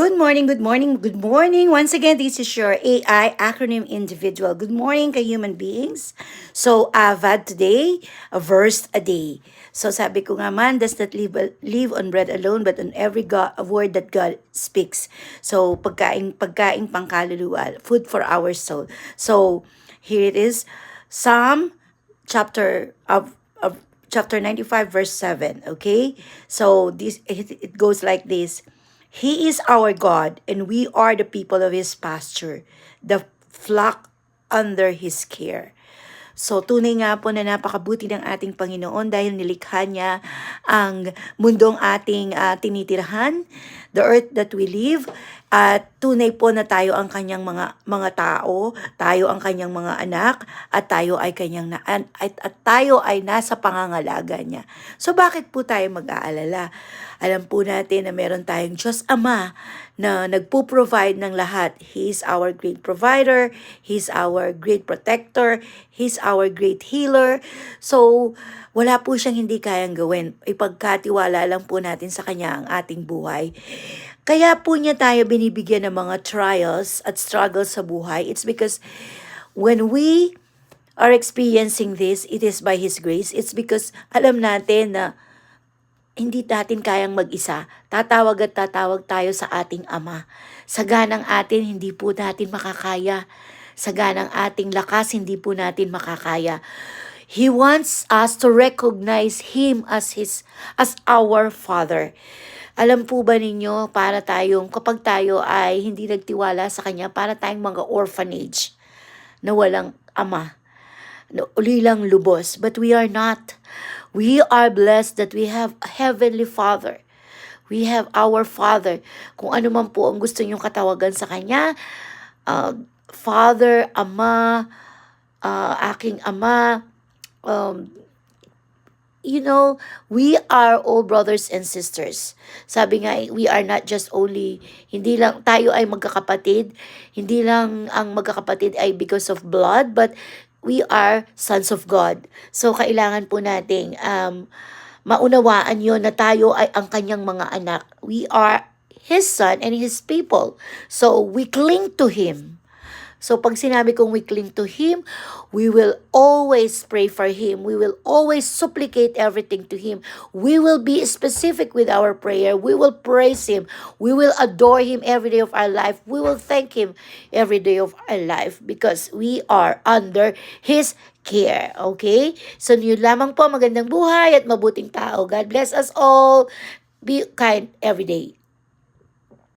Good morning, good morning, good morning. Once again, this is your AI acronym individual. Good morning, kay human beings. So, AVAD today, a verse a day. So, sabi ko nga, man does not live on bread alone, but on every a word that God speaks. So, pagkain pangkaluluwa, food for our soul. So, here it is, Psalm chapter 95 verse 7. Okay, so it goes like this: He is our God, and we are the people of His pasture, the flock under His care. So tunay nga po na napakabuti ng ating Panginoon dahil nilikha niya ang mundong ating tinitirahan, the earth that we live, at tunay po na tayo ang kanyang mga tao, tayo ang kanyang mga anak, at tayo ay at tayo ay nasa pangangalaga niya. So bakit po tayo mag-aalala? Alam po natin na meron tayong Diyos Ama na nagpo-provide ng lahat. He is our great provider, He's our great protector, He's our great healer. So, wala po siyang hindi kayang gawin. Ipagkatiwala lang po natin sa Kanya ang ating buhay. Kaya po niya tayo binibigyan ng mga trials at struggles sa buhay. It's because when we are experiencing this, it is by His grace. It's because alam natin na hindi natin kayang mag-isa. Tatawag at tatawag tayo sa ating Ama. Sa ganang atin, hindi po natin makakaya. Sa ganang ating lakas, hindi po natin makakaya. He wants us to recognize Him as our Father. Alam po ba ninyo, kapag tayo ay hindi nagtiwala sa Kanya, para tayong mga orphanage na walang ama, na ulilang lubos. But we are not. We are blessed that we have a Heavenly Father. We have our Father. Kung ano man po ang gusto nyong katawagan sa Kanya, Father, Ama, aking Ama, we are all brothers and sisters. Sabi nga, we are not just only, hindi lang tayo ay magkakapatid, hindi lang ang magkakapatid ay because of blood, but we are sons of God. So, kailangan po nating maunawaan yon na tayo ay ang kanyang mga anak. We are His son and His people. So, we cling to Him. So, pag sinabi kong we cling to Him, we will always pray for Him. We will always supplicate everything to Him. We will be specific with our prayer. We will praise Him. We will adore Him every day of our life. We will thank Him every day of our life because we are under His care. Okay? So, yun lamang po. Magandang buhay at mabuting tao. God bless us all. Be kind every day.